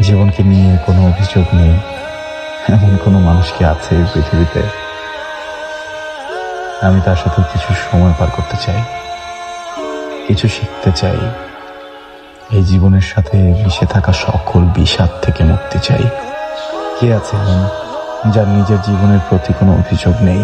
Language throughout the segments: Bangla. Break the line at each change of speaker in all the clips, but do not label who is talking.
জীবনকে নিয়ে কোনো অভিযোগ নেই এমন কোনো মানুষ কি আছে এই পৃথিবীতে? আমি তার সাথে কিছু সময় পার করতে চাই, কিছু শিখতে চাই, এই জীবনের সাথে মিশে থাকা সকল বিষাদ থেকে মুক্তি চাই। কে আছে এমন যার নিজের জীবনের প্রতি কোনো অভিযোগ নেই?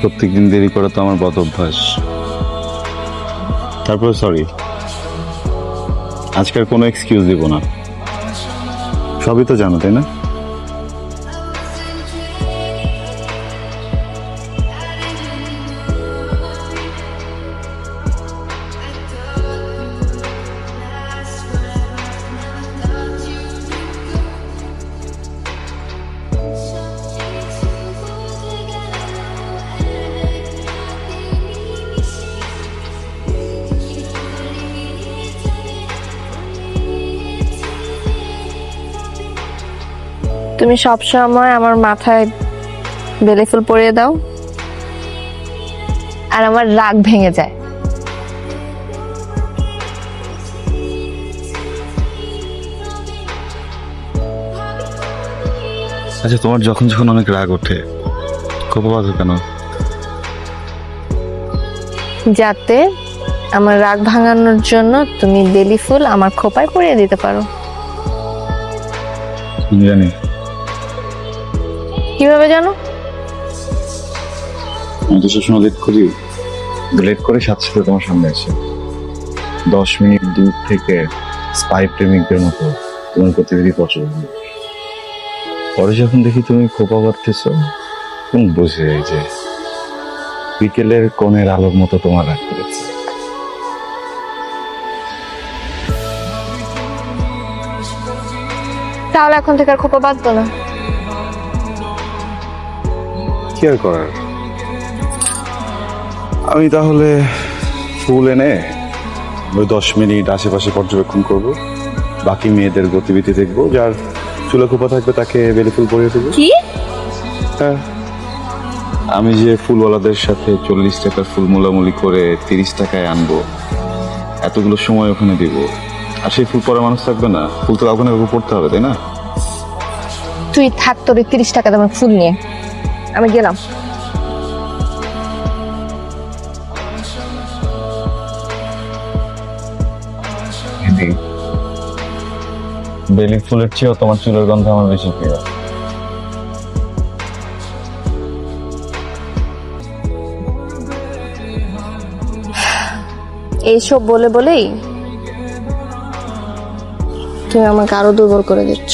প্রত্যেকদিন দেরি করা তো আমার বদ অভ্যাস। তারপরে সরি, আজকের কোনো এক্সকিউজ দিব না। সবই তো জানো, তাই না?
তুমি সবসময় আমার মাথায় বেলে ফুল পরিয়ে দাও আর আমার রাগ ভেঙে যায়।
আচ্ছা, তোমার যখন যখন অনেক রাগ ওঠে খুব বাধো কেন?
যাতে আমার রাগ ভাঙানোর জন্য তুমি বেলি ফুল আমার খোপায় পরিয়ে দিতে পারো।
জানি।
কিভাবে জানো?
আমি তো সবসময় লেট করি, লেট করে সাথে সাথে তোমার সামনে আসে। 10 মিনিট দূর থেকে স্পাই প্রেমিকদের মতো তোমার গতিবিধি পছন্দ। পরে যখন দেখি তুমি খোপা বাঁধতেছ, তুমি বুঝে যাই যে বিকেলের কোণের আলোর মতো তোমার রাগ করেছে।
তাহলে এখন থেকে আর খোপা বাঁধবো না।
কি আর করার, আমি তাহলে ফুল এনে ওই 10 মিনিট আশেপাশে পর্যবেক্ষণ করব, বাকি মেয়েদের গতিবিধি দেখবো, যার চুলা খোপা থাকবে তাকে বেলি ফুল পরিয়ে দেবো।
কি?
হ্যাঁ, আমি যে ফুলওয়ালাদের সাথে 40 টাকার ফুল মোলামুলি করে 30 টাকায় আনবো, এতগুলো সময় ওখানে দিব, আর সেই ফুল পরা মানুষ থাকবে না? ফুল তো কাউকে না কাউকে পড়তে হবে, তাই না?
তুই থাক তোর 30 টাকা দামের ফুল নিয়ে, আমি গেলাম।
বেলি ফুলের চেয়েও তোমার চুলের গন্ধ আমার বেশি প্রিয়।
এইসব বলে বলেই তুমি আমাকে আরো দুর্বল করে দিচ্ছ।